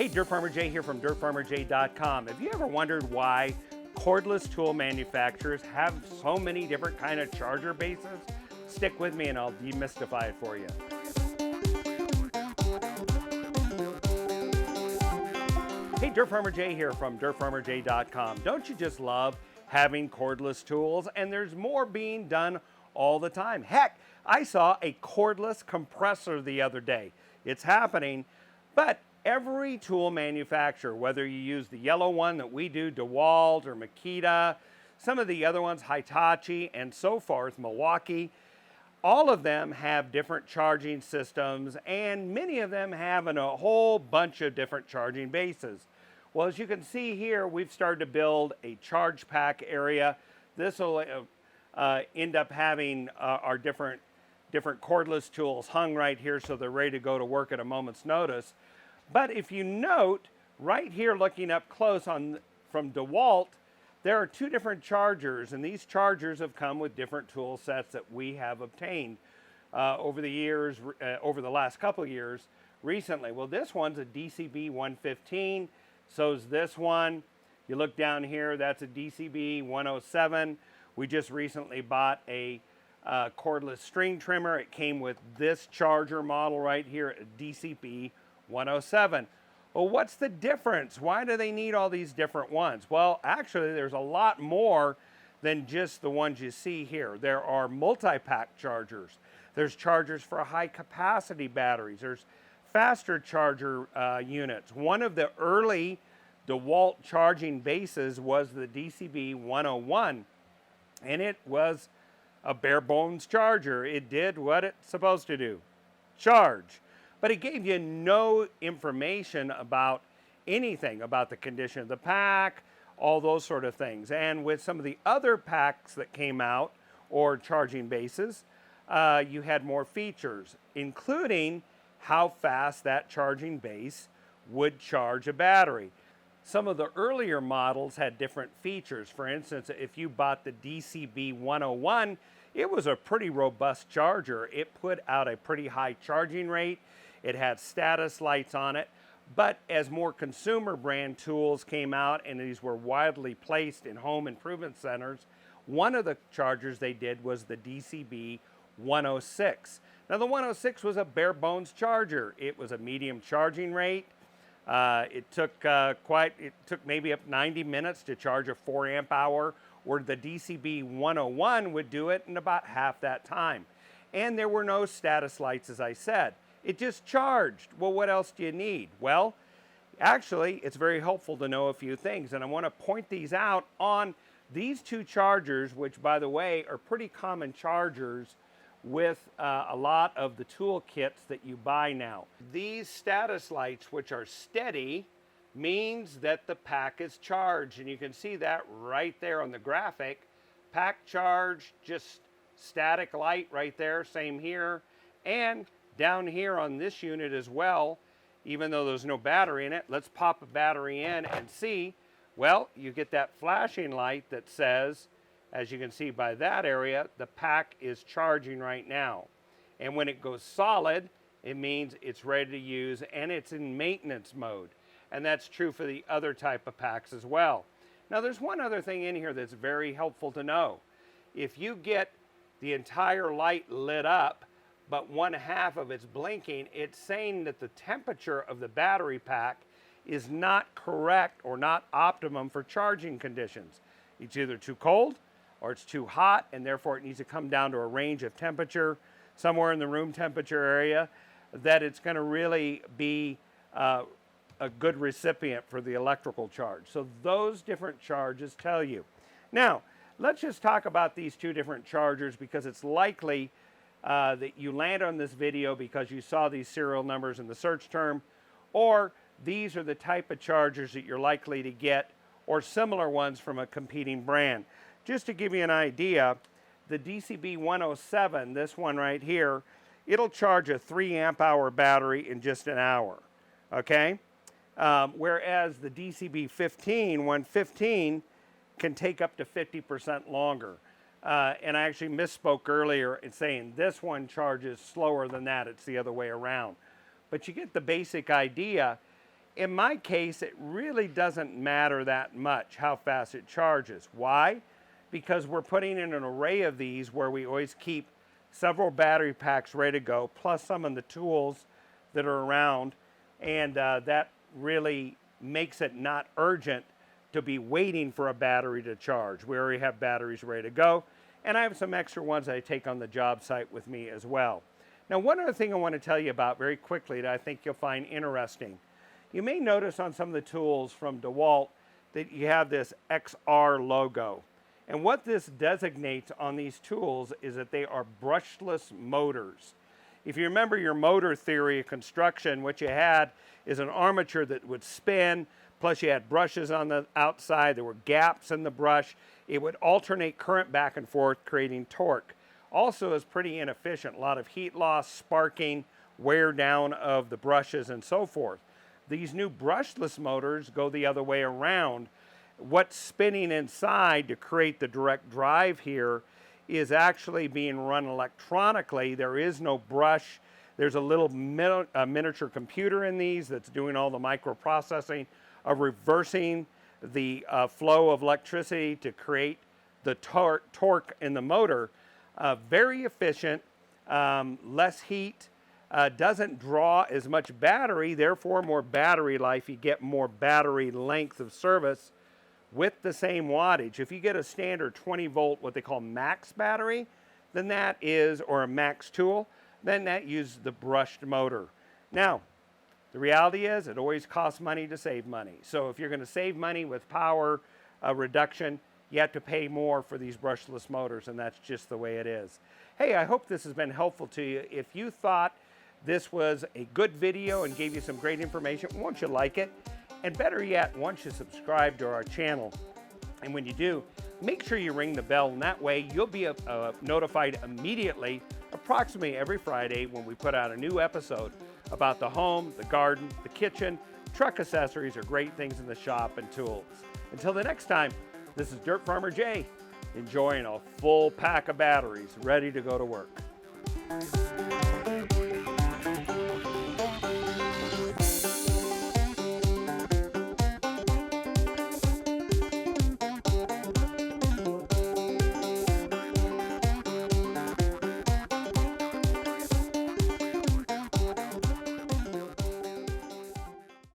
Hey, Dirt Farmer Jay here from dirtfarmerjay.com. Have you ever wondered why cordless tool manufacturers have so many different kind of charger bases? Stick with me and I'll demystify it for you. Hey, Dirt Farmer Jay here from dirtfarmerjay.com. Don't you just love having cordless tools? And there's more being done all the time. Heck, I saw a cordless compressor the other day. It's happening, but every tool manufacturer, whether you use the yellow one that we do, DeWalt or Makita, some of the other ones, Hitachi and so forth, Milwaukee, all of them have different charging systems, and many of them have a whole bunch of different charging bases. Well, as you can see here, we've started to build a charge pack area. This will end up having our different cordless tools hung right here so they're ready to go to work at a moment's notice. But if you note, right here looking up close from DeWalt, there are two different chargers, and these chargers have come with different tool sets that we have obtained over the years, over the last couple of years recently. Well, this one's a DCB115, so's this one. You look down here, that's a DCB107. We just recently bought a cordless string trimmer. It came with this charger model right here, a DCB107. Well, what's the difference? Why do they need all these different ones? Well, actually, there's a lot more than just the ones you see here. There are multi-pack chargers. There's chargers for high-capacity batteries. There's faster charger units. One of the early DeWalt charging bases was the DCB101, and it was a bare-bones charger. It did what it's supposed to do, charge. But it gave you no information about anything, about the condition of the pack, all those sort of things. And with some of the other packs that came out, or charging bases, you had more features, including how fast that charging base would charge a battery. Some of the earlier models had different features. For instance, if you bought the DCB101, it was a pretty robust charger. It put out a pretty high charging rate. It had status lights on it, but as more consumer brand tools came out and these were widely placed in home improvement centers, one of the chargers they did was the DCB106. Now the 106 was a bare bones charger. It was a medium charging rate. It took maybe up 90 minutes to charge a 4 amp hour, where the DCB101 would do it in about half that time. And there were no status lights, as I said. It just charged. Well, what else do you need? Well, actually, it's very helpful to know a few things, and I want to point these out on these two chargers, which, by the way, are pretty common chargers with a lot of the tool kits that you buy now. These status lights, which are steady, means that the pack is charged, and you can see that right there on the graphic. Pack charge, just static light right there, same here. And down here on this unit as well, even though there's no battery in it, let's pop a battery in and see. Well, you get that flashing light that says, as you can see by that area, the pack is charging right now. And when it goes solid, it means it's ready to use and it's in maintenance mode. And that's true for the other type of packs as well. Now there's one other thing in here that's very helpful to know. If you get the entire light lit up, but one half of it's blinking, it's saying that the temperature of the battery pack is not correct or not optimum for charging conditions. It's either too cold or it's too hot, and therefore it needs to come down to a range of temperature somewhere in the room temperature area that it's going to really be a good recipient for the electrical charge. So those different charges tell you. Now, let's just talk about these two different chargers, because it's likely that you land on this video because you saw these serial numbers in the search term, or these are the type of chargers that you're likely to get, or similar ones from a competing brand. Just to give you an idea, the DCB107, this one right here, it'll charge a 3 amp hour battery in just an hour, okay? Whereas the DCB115 can take up to 50% longer. And I actually misspoke earlier in saying this one charges slower than that. It's the other way around. But you get the basic idea. in my case, it really doesn't matter that much how fast it charges. Why? Because we're putting in an array of these where we always keep several battery packs ready to go, plus some of the tools that are around, and that really makes it not urgent to be waiting for a battery to charge. We already have batteries ready to go, and I have some extra ones I take on the job site with me as well. Now, one other thing I want to tell you about very quickly that I think you'll find interesting. You may notice on some of the tools from DeWalt that you have this XR logo. And what this designates on these tools is that they are brushless motors. If you remember your motor theory of construction, what you had is an armature that would spin, plus you had brushes on the outside, there were gaps in the brush. It would alternate current back and forth, creating torque. Also is pretty inefficient, a lot of heat loss, sparking, wear down of the brushes and so forth. These new brushless motors go the other way around. What's spinning inside to create the direct drive here is actually being run electronically. There is no brush. There's a little miniature computer in these that's doing all the microprocessing of reversing the flow of electricity to create the torque in the motor. Very efficient, less heat, doesn't draw as much battery, therefore more battery life. You get more battery length of service with the same wattage. If you get a standard 20 volt, what they call max battery, then that is, or a max tool, then that uses the brushed motor. Now, the reality is it always costs money to save money. So if you're going to save money with power reduction, you have to pay more for these brushless motors, and that's just the way it is. Hey, I hope this has been helpful to you. If you thought this was a good video and gave you some great information, won't you like it? And better yet, once you subscribe to our channel, and when you do, make sure you ring the bell, and that way you'll be notified immediately, approximately every Friday, when we put out a new episode about the home, the garden, the kitchen. Truck accessories are great things in the shop and tools. Until the next time, this is Dirt Farmer Jay, enjoying a full pack of batteries ready to go to work.